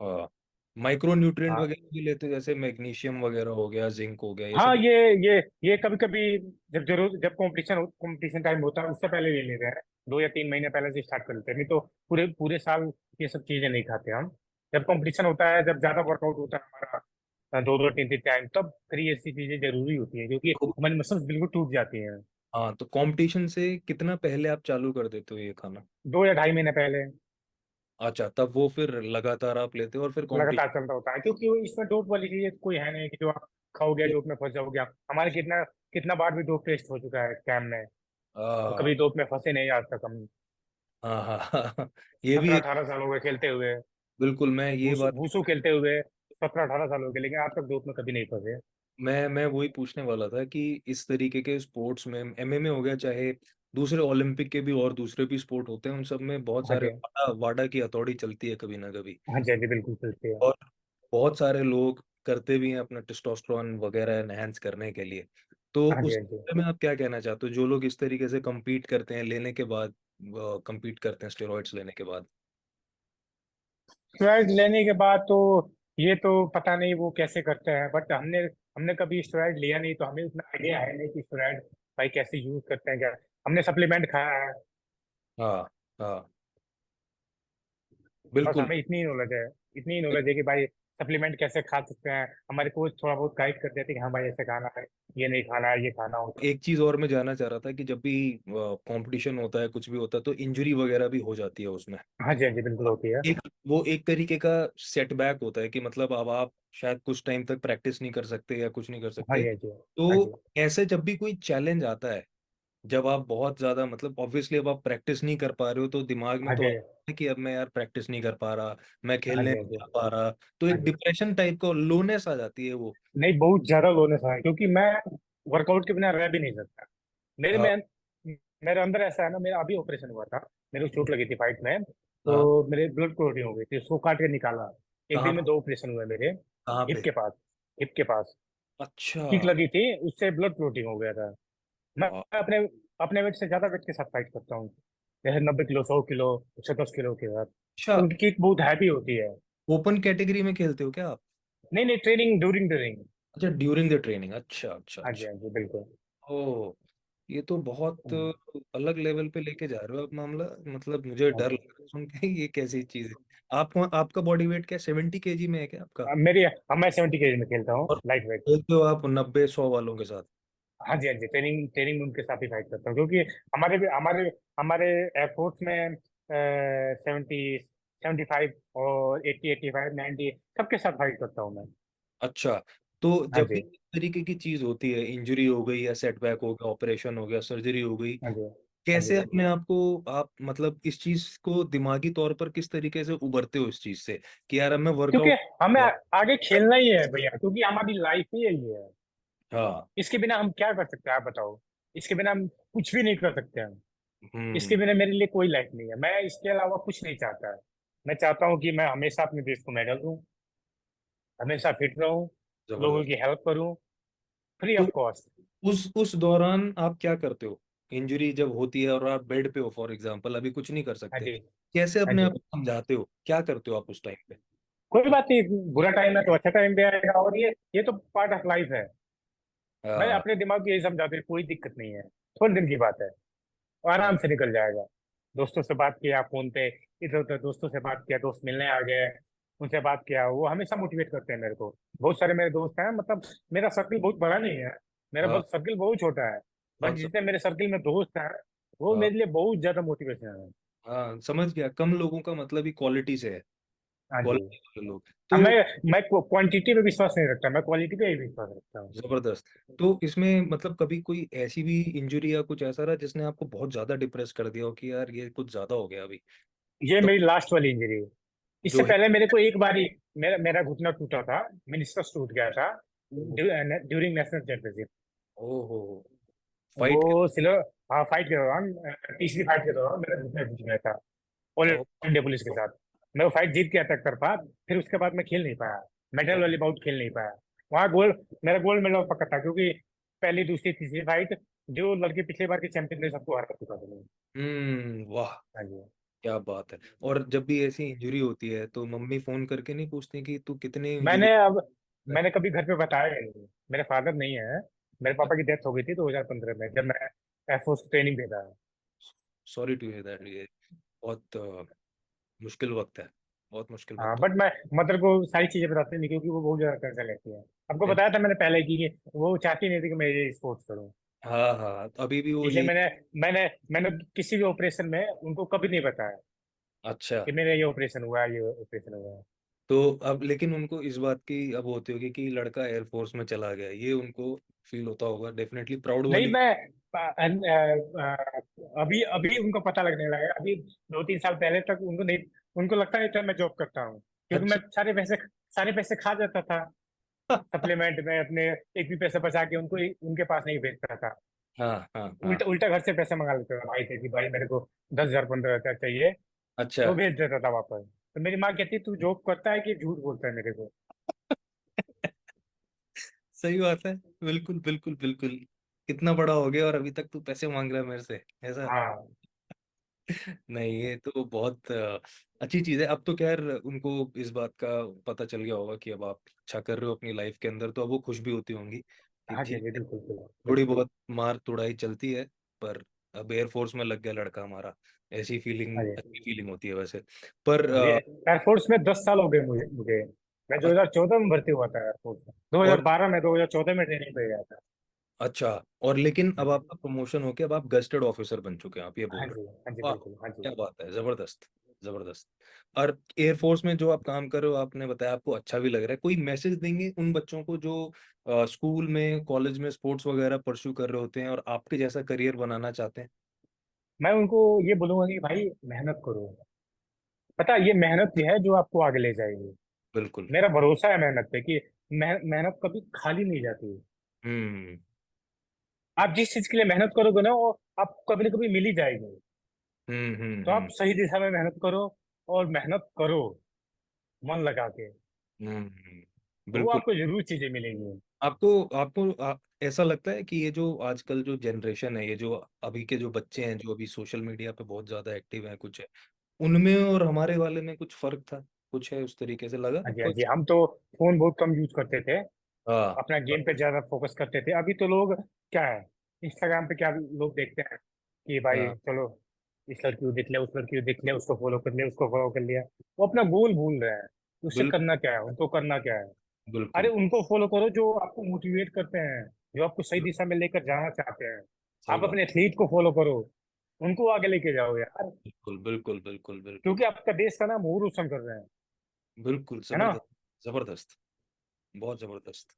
हाँ, माइक्रो न्यूट्रिएंट हाँ वगैरह भी लेते हो, जैसे मैग्नीशियम वगैरह हो गया, जिंक हो गया, ये हाँ, सब? ये कभी कभी जब कंपटीशन टाइम होता है उससे पहले ले लेते हैं, 2 या 3 महीने पहले से स्टार्ट कर लेते हैं, नहीं तो पूरे पूरे साल ये सब चीजें नहीं खाते हम। जब कंपटीशन होता है, जब ज्यादा वर्कआउट होता है हमारा, 2 2 3 3 टाइम, तब फिर ये ऐसी चीजें जरूरी होती है, क्योंकि तो हमारी मसल्स बिल्कुल टूट जाती हैं। हाँ, तो कंपटीशन से कितना पहले आप चालू कर देते हो ये खाना? 2 या 2.5 महीने पहले अच्छा, तब वो फिर लगातार आप लेते हो और फिर लगातार कंपटीशन? चलता होता है, क्योंकि इसमें डोप वाली चीज कोई है नहीं कि जो आप खाओगे डोप में फंस जाओगे आप। हमारे कितना कितना बार भी डोप टेस्ट हो चुका है कैम में, तो हाँ कभी डोप में फंसे नहीं आज तक हम। हाँ हाँ हाँ, ये भी 17 18 साल हो गए खेलते हुए, बिल्कुल, मैं ये वूसू बात वूसू खेलते हुए 17 18 साल हो गए, लेकिन आज तक डोप में कभी नहीं फंसे। मैं वही पूछने वाला था कि इस तरीके के स्पोर्ट्स में, एमएमए हो गया, चाहे दूसरे ओलंपिक के भी और दूसरे भी स्पोर्ट होते हैं, उन सब में बहुत हाँ सारे जी। वाडा वाडा की हथौड़ी चलती है कभी ना कभी। हाँ जी, हाँ जी, बिल्कुल चलते हैं। और बहुत सारे लोग करते भी हैं अपना टेस्टोस्टेरोन वगैरह एनहेंस करने के लिए। तो हाँ जी, उस हाँ जी। बारे में आप क्या कहना चाहते हो, जो लोग इस तरीके से compete करते हैं लेने के बाद, compete करते हैं स्टेरॉइड्स लेने के बाद? स्टेरॉइड लेने के बाद तो ये तो पता नहीं वो कैसे करते हैं, बट हमने हमने कभी स्टेरॉइड लिया नहीं, तो हमें उतना आइडिया है नहीं कि स्टेरॉइड भाई कैसे यूज करते हैं क्या। हमने सप्लीमेंट खाया है, हाँ हाँ, बस बिल्कुल। हमें इतनी नॉलेज है कि भाई सप्लीमेंट कैसे खा सकते हैं। हमारे कोच थोड़ा बहुत गाइड कर देते हैं कि हाँ भाई ऐसे खाना है, ये नहीं खाना है, ये खाना होता एक चीज और मैं जानना चाह रहा था कि जब भी कंपटीशन होता है, कुछ भी होता है, तो इंजरी वगैरह भी हो जाती है उसमें। है। हाँ जी, हाँ जी, बिल्कुल होती है। एक वो एक तरीके का सेटबैक होता है कि मतलब अब आप शायद कुछ टाइम तक प्रैक्टिस नहीं कर सकते या कुछ नहीं कर हाँ सकते। जी, हाँ जी, हाँ तो जी, ऐसे जब भी कोई चैलेंज आता है, जब आप बहुत ज्यादा, मतलब ऑब्वियसली अब आप प्रैक्टिस नहीं कर पा रहे हो, तो दिमाग में हाँ तो जी, आता है कि अब मैं यार प्रैक्टिस नहीं कर पा रहा, मैं हाँ खेलने जी, हाँ नहीं जी, जा पा रहा, तो हाँ एक जी। डिप्रेशन टाइप का लोनेस आ जाती है वो। नहीं, बहुत ज्यादा लोनेस है, क्योंकि मैं वर्कआउट के बिना रह भी नहीं सकता। मेरे हाँ में मेरे अंदर ऐसा है ना, मेरा अभी ऑपरेशन हुआ था, मेरे को चोट लगी थी फाइट में, तो हाँ। मेरे ब्लड क्लॉटिंग हो गई थी, उसको काट के निकाला। एक कहाँ दिन में पे? 2 ऑपरेशन हुए मेरे, कहाँ हिप पे? के पास, हिप के पास अच्छा। किक लगी थी, उससे ब्लड क्लॉटिंग हो गया था। मैं वाह। अपने अपने वेट से ज्यादा वेट के साथ फाइट करता हूँ, जैसे 90 किलो, 100 किलो, 110 किलो के साथ, अच्छा, तो उनकी किक बहुत हैवी होती है। ओपन कैटेगरी में खेलते हो क्या आप? नहीं नहीं, ट्रेनिंग, ड्यूरिंग ट्रेनिंग। अच्छा, ड्यूरिंग द ट्रेनिंग, अच्छा अच्छा हाँ जी, अच्छा। हाँ जी, बिल्कुल। ओ, ये तो बहुत हाँ अलग लेवल पे लेके जा रहे हो आप मामला, मतलब मुझे हाँ डर जी। लग रहा है सुन के, ये कैसी चीज है? आपका बॉडी वेट क्या 70 केजी में है क्या आपका? मैं 70 केजी में खेलता हूँ, और लाइट वेट। खेलते हो आप 90-100 वालों के साथ? हाँ जी, हाँ जी, ट्रेनिंग ट्रेनिंग में उनके साथ ही फाइट करता हूँ, क्योंकि हमारे भी हमारे हमारे एयरफोर्स में 70 75 और 80 85 90 सबके साथ फाइट करता हूँ मैं। अच्छा, तो हाँ जब भी जी, इस तरीके की चीज़ होती है, इंजरी हो गई या सेटबैक हो गया, ऑपरेशन हो गया, सर्जरी हो गई, हाँ जी, हाँ जी। कैसे अपने आप को आप मतलब इस चीज़ को दिमागी तौर पर किस तरीके से उभरते हो इस चीज़ से कि यार अब मैं क्योंकि वर्कआउट हमें आगे खेलना ही है भैया, क्योंकि हमारी लाइफ ही यही है। हाँ, इसके बिना हम क्या कर सकते हैं, आप बताओ। इसके बिना हम कुछ भी नहीं कर सकते हम। इसके हुँ, बिना मेरे लिए कोई लाइफ नहीं है। मैं इसके अलावा कुछ नहीं चाहता। मैं चाहता हूँ कि मैं हमेशा अपने देश को मेडल दूं, हमेशा फिट रहूं, लोगों की ज़बरदस्त। हेल्प करूं, फ्री तो ऑफ कॉस्ट। उस दौरान आप क्या करते हो? इंजरी जब होती है और आप बेड पे हो फॉर एग्ज़ाम्पल अभी कुछ नहीं कर हाँ सकते, जी, कैसे हाँ अपने जी। आप को समझाते हो? क्या करते हो आप उस टाइम पे? कोई बात नहीं, बुरा टाइम है तो अच्छा टाइम भी आएगा, और ये तो पार्ट ऑफ लाइफ है। मैं हाँ, अपने दिमाग को यही समझाता हूँ, कोई दिक्कत नहीं है, थोड़े दिन की बात है, और हाँ, आराम से निकल जाएगा। दोस्तों से बात किया फोन पे, इधर उधर दोस्तों से बात किया, दोस्त मिलने आ गए, उनसे बात किया, वो हमेशा मोटिवेट करते हैं मेरे को। बहुत सारे मेरे दोस्त हैं, मतलब मेरा सर्कल बहुत बड़ा नहीं है, मेरा हाँ, बहुत सर्कल बहुत छोटा है। बट बहुत स जितने मेरे सर्कल में दोस्त हैं, वो हाँ, मेरे लिए बहुत ज्यादा मोटिवेशन है। हाँ, समझ गया, कम लोगों का मतलब ही क्वालिटी से है, हाँ जी। क्वालिटी वाले लोग। अब तो मैं क्वांटिटी पे विश्वास नहीं रखता, मैं क्वालिटी पे ही विश्वास रखता हूँ। ज़बरदस्त। तो इसमें मतलब कभी कोई ऐसी भी इंजरी या कुछ ऐसा रहा जिसने आपको बहुत ज़्यादा डिप्रेस कर दिया हो कि यार ये कुछ ज़्यादा हो गया अभी? ये तो मेरी लास्ट वाली इंजरी है। इससे जो है पहले मेरे को एक बार ही मेरा मेरा घुटना टूटा था, मेनिस्कस टूट गया था ड्यूरिंग नेशनल चैंपियनशिप। ओहो! फाइट वो सिल्वर, हाँ, फाइट के दौरान, तीसरी फाइट के दौरान मेरा घुटना टूट गया था, ऑल ओ इंडिया पुलिस के साथ। मैं वो फाइट जीत गया था तरफा, फिर उसके बाद मैं खेल नहीं पाया, मेडल वाली बाउट खेल नहीं पाया। वहाँ मेरा गोल्ड मेडल पक्का था, क्योंकि पहली दूसरी तीसरी फाइट जो लड़के पिछले बार के चैंपियन थे सबको हरा चुका था मैं। वाह! हाँ जी। क्या बात है। और जब भी ऐसी इंजरी होती है तो मम्मी फ़ोन करके नहीं पूछती कि तू कितनी इंजरी मैंने अब है? मैंने कभी घर पे बताया ही नहीं। मेरे फादर नहीं है, मेरे पापा की डेथ हो गई थी 2015 में, जब मैं एयरफोर्स ट्रेनिंग दे रहा। सॉरी टू हियर दैट ये बहुत मुश्किल वक़्त है, बहुत मुश्किल हाँ, वक़्त हो बट मैं मदर को सारी चीजें बताती नहीं, क्योंकि वो बहुत ज्यादा टेंशन लेती है। आपको टेन बताया था मैंने पहले कि वो चाहती नहीं थी कि मैं ये स्पोर्ट्स करूँ। हाँ, हाँ, अभी भी वो इसलिए यही मैंने मैंने किसी भी ऑपरेशन में उनको कभी नहीं बताया अच्छा। कि मेरा ये ऑपरेशन हुआ है, ये ऑपरेशन हुआ है। तो अब लेकिन उनको इस बात की अब होती होगी कि लड़का एयर फ़ोर्स में चला गया, ये उनको फ़ील होता होगा डेफ़िनेटली प्राउड नहीं, वाली मैं अभी अभी उनको पता लगने लगा है। अभी 2 3 साल पहले तक उनको नहीं, उनको लगता नहीं था मैं जॉब करता हूँ, क्योंकि मैं अच्छा सारे पैसे खा जाता था सप्लीमेंट में अपने। एक भी पैसा बचा के उनको उनके पास नहीं भेजता था। हाँ, हाँ, हाँ। उल्टा उल्टा घर से पैसे मंगा लेता था भाई से कि भाई मेरे को 10,000 15,000 चाहिए, अच्छा। तो भेज देता था वापस। तो मेरी माँ कहती तू जॉब करता है कि झूठ बोलता है मेरे को। सही बात है। बिल्कुल, बिल्कुल, बिल्कुल। कितना बड़ा हो गया और अभी तक तू पैसे माँग रहा है मेरे से, ऐसा? हाँ नहीं, ये तो बहुत अच्छी चीज़ है। अब तो ख़ैर उनको इस बात का पता चल गया होगा कि अब आप अच्छा कर रहे हो अपनी लाइफ़ के अंदर, तो अब वो खुश भी होती होंगी कि हाँ जी, ठीक जी, है, बिल्कुल बिल्कुल थोड़ी बिल्कुल। बहुत मार-तुड़ाई चलती है, पर अब एयर फ़ोर्स में लग गया लड़का हमारा। ऐसी हाँ फ़ीलिंग जी, अच्छी फ़ीलिंग होती है वैसे। पर हाँ जी। एयरफोर्स में 10 साल हो गए मुझे। मैं अ, 2014 में भर्ती हुआ था एयरफोर्स में, और 2012 में, 2014 में ट्रेनिंग पे गया था। अच्छा और लेकिन अब आपका प्रमोशन हो के अब आप गज़ेटेड ऑफ़िसर बन चुके हैं, आप ये हाँ बोल रहे जी, हाँ जी, हो। वाह! बिल्कुल, हाँ जी। क्या बात है, ज़बरदस्त, ज़बरदस्त। और एयर फ़ोर्स में जो आप काम कर रहे हो, आपने बताया आपको अच्छा भी लग रहा है। कोई मैसेज देंगे उन बच्चों को जो स्कूल में, कॉलेज में स्पोर्ट्स वग़ैरह परस्यू कर रहे होते हैं और आपके जैसा करियर बनाना चाहते हैं? मैं उनको ये बोलूंगा कि भाई मेहनत करो। पता है, ये मेहनत ही है जो आपको आगे ले जाएगी। बिल्कुल। मेरा भरोसा है मेहनत पे कि मेहनत कभी खाली नहीं जाती। हुँ। आप जिस चीज के लिए मेहनत करोगे ना, वो आपको कभी ना कभी मिल ही जाएगी। हुँ, हुँ, तो आप हुँ। सही दिशा में मेहनत करो, और मेहनत करो मन लगा के, हुँ, तो वो बिल्कुल। आपको जरूर चीजें मिलेंगी। आपको आपको ऐसा लगता है कि ये जो आजकल जो जनरेशन है, ये जो अभी के जो बच्चे हैं, जो अभी सोशल मीडिया पे बहुत ज़्यादा एक्टिव हैं, कुछ है, उनमें और हमारे वाले में कुछ फ़र्क था? कुछ है उस तरीके से लगा हाँ जी, हाँ आपको? जी, हम तो फोन बहुत कम यूज करते थे, हाँ, अपना गेम पे ज्यादा फोकस करते थे। अभी तो लोग क्या है, इंस्टाग्राम पे क्या लोग देखते हैं कि भाई हाँ, चलो इस लड़की को देख लिया, उस लड़की को देख लिया, उसको फॉलो कर लिया, उसको फॉलो कर लिया। वो अपना गोल भूल रहे हैं। उससे बिल करना क्या है, उनको करना क्या है? अरे बिल्कुल, उनको फॉलो करो जो आपको मोटिवेट करते हैं, जो आपको सही दिशा में लेकर जाना चाहते हैं। सही आप बात। अपने एथलीट को फॉलो करो, उनको आगे लेके जाओ यार। बिल्कुल, बिल्कुल, बिल्कुल, बिल्कुल। क्योंकि आपका देश का नाम वो रोशन कर रहे हैं, बिल्कुल, है ना? ज़बरदस्त, ज़बरदस्त, बहुत ज़बरदस्त।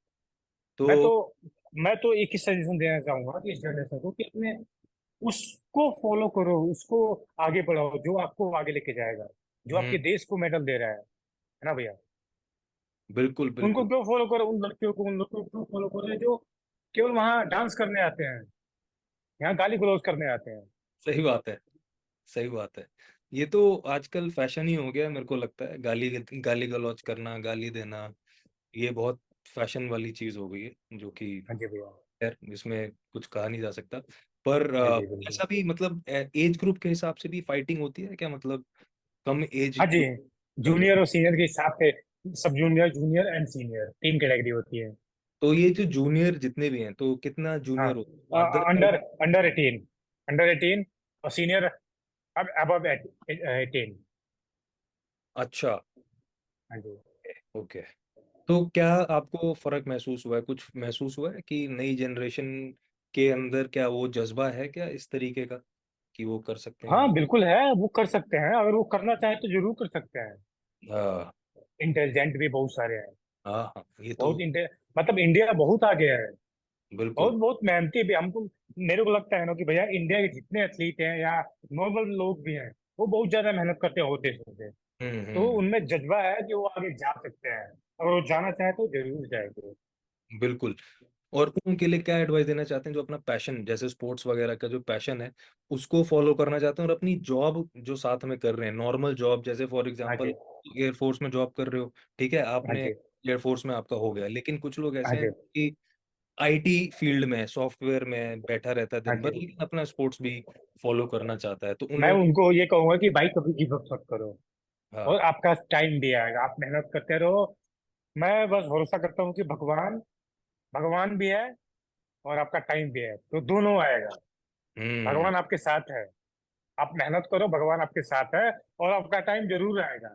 तो मैं तो मैं तो एक ही सजेशन देना चाहूंगा कि इस जनरेशन को कि अपने उसको फॉलो करो, उसको आगे बढ़ाओ जो आपको आगे लेके जाएगा, जो हुँ, आपके देश को मेडल दे रहा है ना भैया? बिल्कुल, उनको बिल्कुल, क्यों फॉलो करो, उन लड़कियों को, उन लड़कों को क्यों फॉलो करो जो केवल वहां डांस करने आते हैं, यहाँ गाली गलौज करने आते हैं? सही बात है, सही बात है। ये तो आजकल फ़ैशन ही हो गया है मेरे को लगता है, गाली-गलौच करना, गाली देना, ये बहुत फ़ैशन वाली चीज़ हो गई है, जो कि हाँ जी भैया। खैर इसमें कुछ कहा नहीं जा सकता। पर जी जी बिल्कुल। ऐसा भी मतलब एज ग्रुप के हिसाब से भी फाइटिंग होती है क्या? मतलब कम एज हाँ जी, ग्रुप कर रहे हो, जूनियर और सीनियर के हिसाब से सब जूनियर, जूनियर एंड सीनियर तीन कैटेगरी होती है। तो ये जो जूनियर जितने भी हैं, तो कितना हाँ, जूनियर हो? अदर अंडर अंडर 18, अंडर 18 और सीनियर अब अबव 18। अच्छा, हाँ जी। ओके। तो क्या आपको फ़र्क महसूस हुआ है, कुछ महसूस हुआ है कि नई जनरेशन के अंदर क्या वो जज़्बा है क्या इस तरीके का, कि वो कर सकते हैं? हाँ बिल्कुल है, वो कर सकते हैं, अगर वो करना चाहे तो जरूर कर सकते हैं। हाँ, इंटेलिजेंट भी बहुत सारे हैं। हाँ, हाँ, ये तो बहुत मतलब इंडिया बहुत आगे है। बहुत बिल्कुल। बहुत मेहनती भी हमको, मेरे को लगता है ना कि भैया इंडिया के जितने एथलीट हैं या नॉर्मल लोग भी हैं, वो बहुत ज्यादा मेहनत करते हैं होते से। हुँ, तो हुँ, उनमें जज्बा है कि वो आगे जा सकते हैं, अगर वो जाना चाहे तो जरूर जाएंगे। बिल्कुल। और उनके लिए क्या एडवाइस देना चाहते हैं जो अपना पैशन जैसे स्पोर्ट्स वगैरह का जो पैशन है, उसको फ़ॉलो करना चाहते हैं और अपनी जॉब जो साथ में कर रहे हैं, नॉर्मल जॉब जैसे फॉर हाँ एग्ज़ाम्पल जी। एयर फ़ोर्स में जॉब कर रहे हो, ठीक है? हाँ आपने जी। एयर फ़ोर्स में आपका हो गया, लेकिन कुछ लोग हाँ ऐसे हैं जी। कि आईटी फ़ील्ड में, सॉफ्टवेयर में बैठा रहता है हाँ दिन भर, जी। लेकिन अपना स्पोर्ट्स भी फ़ॉलो करना चाहता है। तो उन मैं लोगों उनको ये कहूंगा कि भाई कभी गिव अप मत करो, हाँ, और आपका टाइम भी आएगा, आप मेहनत करते रहो। मैं बस भरोसा करता हूँ कि भगवान भगवान भी है और आपका टाइम भी है, तो दोनों आएगा। हुँ। भगवान आपके साथ है, आप मेहनत करो, भगवान आपके साथ है, और आपका टाइम जरूर आएगा।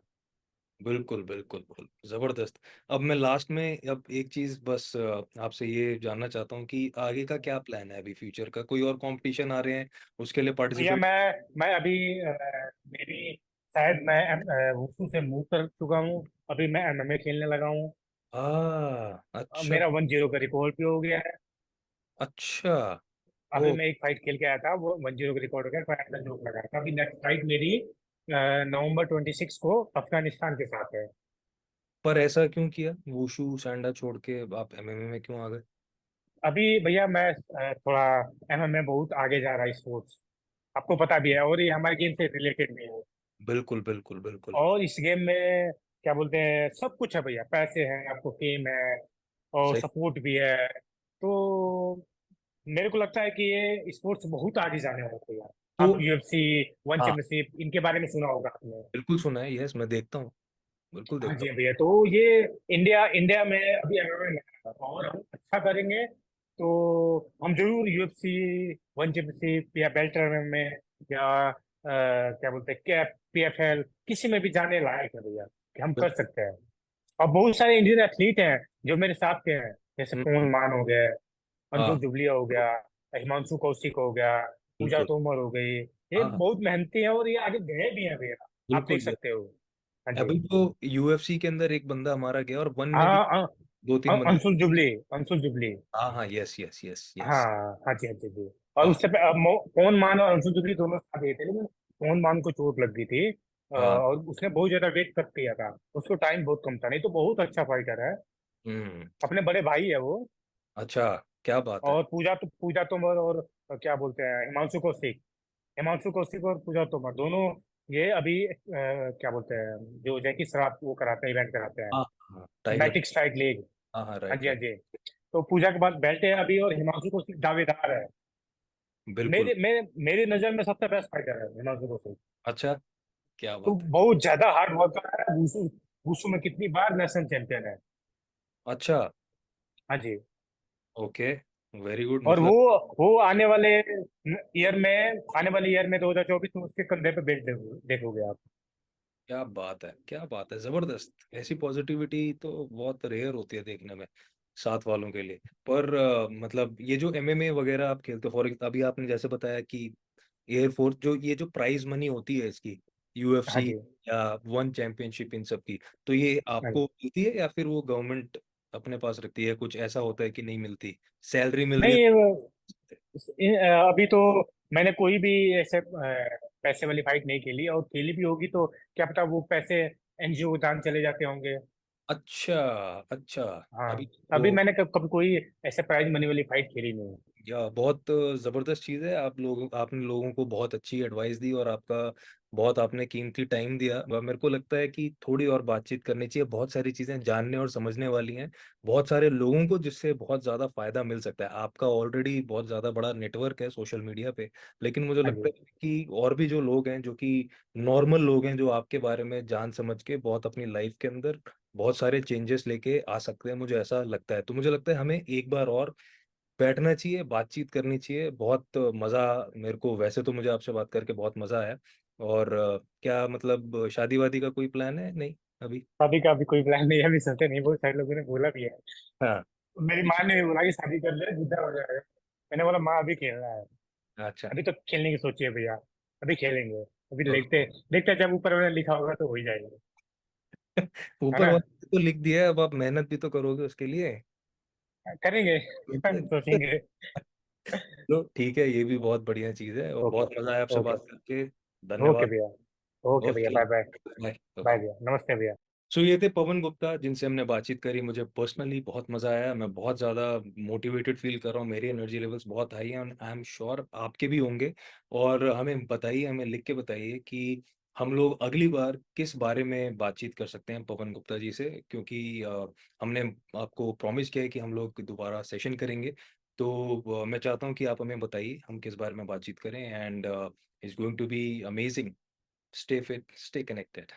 बिल्कुल, बिल्कुल, ज़बरदस्त। अब मैं लास्ट में अब एक चीज़ बस आपसे ये जानना चाहता हूँ कि आगे का क्या प्लान है अभी फ्यूचर का? कोई और कॉम्पिटिशन आ रहे हैं, उसके लिए भैया पार्टिसिपेट मैं अभी मेरी शायद मैं वुशु से मूव कर चुका हूँ। अभी मैं एमएमए खेलने लगा हूँ। अच्छा, मेरा 1-0 का रिकॉर्ड भी हो गया है। अच्छा। अभी ओह! मैं एक फाइट खेल के आया था, वो 1-0 का रिकॉर्ड हो गया, फाइट में जोक लगा था। अभी नेक्स्ट फाइट मेरी नवंबर 26 को अफगानिस्तान के साथ है। पर ऐसा क्यों किया? वुशु, सैंडा छोड़ के आप एमएमए में क्यों आ गए? अभी भैया मैं थोड़ा एमएमए बहुत आगे जा रहा है स्पोर्ट्स, आपको पता भी है, और ये हमारे गेम से रिलेटेड भी है। बिल्कुल, बिल्कुल, बिल्कुल। और इस गेम में क्या बोलते हैं, सब कुछ है भैया, पैसे हैं, आपको फेम है, और सही सपोर्ट भी है। तो मेरे को लगता है कि ये स्पोर्ट्स बहुत आगे जाने वाला है भैया। तो आप यूएफसी, वन हाँ, चैंपियनशिप, इनके बारे में सुना होगा आपने। बिल्कुल सुना है, यस मैं देखता हूँ, बिल्कुल हाँ देखता जी हूँ। भैया, तो ये इंडिया इंडिया में अभी एमएमए में है, और हम अच्छा करेंगे तो हम जरूर यूएफसी, वन चैंपियनशिप या बेल्ट में, या क्या बोलते हैं, कैप, पीएफएल, किसी में भी जाने लायक है भैया, कि हम कर बिल्कुल। सकते हैं। और बहुत सारे इंडियन एथलीट हैं जो मेरे साथ के हैं, जैसे हुँ, पवन मान हो गए, हाँ, अंशुल जुबलिया हो गया, हिमांशु कौशिक हो गया, पूजा बिल्कुल। तोमर हो गई। ये हाँ, हाँ, बहुत मेहनती है और ये आगे गए भी हैं भैया, आप बिल्कुल। देख सकते हो। हाँ जी। अभी तो यूएफसी के अंदर एक बंदा हमारा गया और वन में भी हाँ 2-3 बंदे अंशुल जुबली, अंशुल जुबली। हाँ, हाँ, यस, यस, यस, हाँ। यस। हाँ जी, हाँ जी, जी। और हाँ, उससे पवन मान और अंशुल जुबली दोनों साथ गए थे, लेकिन पवन मान को चोट लग गई थी, हाँ, और उसने बहुत ज्यादा वेट कट किया था, उसको टाइम बहुत कम था, नहीं तो बहुत अच्छा फाइटर है। हुँ, अपने बड़े भाई है वो। अच्छा, क्या बात है! और पूजा तोमर और क्या बोलते हैं, हिमांशु कौशिक और पूजा तोमर दोनों, ये अभी क्या बोलते हैं, जो जैकी श्रॉफ वो कराते हैं, इवेंट कराते हैं, हाँ, हाँ, टाइगर मैटिक स्ट्राइक लीग। हाँ, हाँ, हाँ राइट, जी, हाँ राइट, जी। तो पूजा के बाद बेल्ट है अभी, और हिमांशु कौशिक दावेदार है। बिल्कुल। मेरी नजर में सबसे बेस्ट फाइटर है हिमांशु कौशिक। अच्छा, क्या तो बात है! बहुत ज्यादा हार्ड वर्कर है, वुशु वुशु में कितनी बार नेशनल चैंपियन है। अच्छा, हाँ जी। ओके, वेरी गुड और मतलब वो आने वाले ईयर में 2024 में उसके कंधे पे बेल्ट देखोगे आप। क्या बात है, ज़बरदस्त! ऐसी पॉज़िटिविटी तो बहुत रेयर होती है देखने में, साथ वालों के लिए। पर मतलब ये जो एमएमए वग़ैरह आप खेलते हो फॉर अभी आपने जैसे बताया कि एयर फ़ोर्स जो ये जो प्राइज़ मनी होती है इसकी, हाँ यूएफसी जी। या वन चैंपियनशिप इन सब की, तो ये हाँ आपको जी। मिलती है या फिर वो गवर्नमेंट अपने पास रखती है? कुछ ऐसा होता है कि नहीं मिलती? सैलरी मिल रही है नहीं तो अभी तो मैंने कोई भी ऐसे पैसे वाली फाइट नहीं खेली, और खेली भी होगी तो क्या पता वो पैसे एनजीओ को दान चले जाते होंगे। अच्छा, अच्छा। हाँ। अभी अभी तो मैंने कभी कोई ऐसे प्राइज मनी वाली फाइट खेली नहीं। या बहुत ज़बरदस्त चीज़ है। आपने लोगों को बहुत अच्छी एडवाइस दी और आपका बहुत आपने कीमती टाइम दिया। मेरे को लगता है कि थोड़ी और बातचीत करनी चाहिए। बहुत सारी चीज़ें जानने और समझने वाली हैं। बहुत सारे लोगों को जिससे बहुत ज़्यादा फ़ायदा मिल सकता है। आपका ऑलरेडी बहुत ज़्यादा बड़ा नेटवर्क है सोशल मीडिया पे। लेकिन मुझे हाँ लगता जी। है कि और भी जो लोग हैं, जो कि नॉर्मल लोग हैं, जो आपके बारे में जान समझ के बहुत अपनी लाइफ़ के अंदर बहुत सारे चेंजेस लेके आ सकते हैं, मुझे ऐसा लगता है। तो मुझे लगता है हमें एक बार और बैठना चाहिए, बातचीत करनी चाहिए। बहुत मज़ा मेरे को वैसे तो मुझे आपसे बात करके बहुत मज़ा आया और क्या मतलब शादी-वादी का कोई प्लान है? नहीं, अभी? शादी का अभी कोई प्लान नहीं है, अभी सोचे नहीं, बहुत सारे लोगों ने बोला भी है। हाँ, मेरी माँ ने भी बोला कि शादी कर ले, बुढ़ा हो जाएगा। मैंने बोला माँ अभी खेलना है। अच्छा। अभी तो खेलने की सोची है भैया। अभी खेलेंगे। अभी तो देखते देखते जब ऊपर वाले ने लिखा होगा तो हो ही जाएगा। है ऊपर ना। वाले ने तो लिख दिया है, अब आप मेहनत भी तो करोगे उसके लिए। करेंगे। सोचेंगे। चलो ठीक है, ये भी बहुत बढ़िया चीज़ है और ओके। बहुत मज़ा आया आपसे ओके। बात करके। ओके धन्यवाद। भैया। ओके भैया, okay, bye bye. Bye. Bye okay. भैया, नमस्ते भैया। सो ये थे पवन गुप्ता जिनसे हमने बातचीत करी। मुझे पर्सनली बहुत मज़ा आया। मैं बहुत ज़्यादा मोटिवेटेड फ़ील कर रहा हूँ। मेरी एनर्जी लेवल्स बहुत हाई हैं और आई एम श्योर आपके भी होंगे। और हमें बताइए, हमें लिख के बताइए कि हम लोग अगली बार किस बारे में बातचीत कर सकते हैं पवन गुप्ता जी से क्योंकि हमने आपको प्रॉमिस किया है कि हम लोग दोबारा सेशन करेंगे। तो मैं चाहता हूँ कि आप हमें बताइए हम किस बारे में बातचीत करें and it's going to be amazing. Stay fit, stay connected.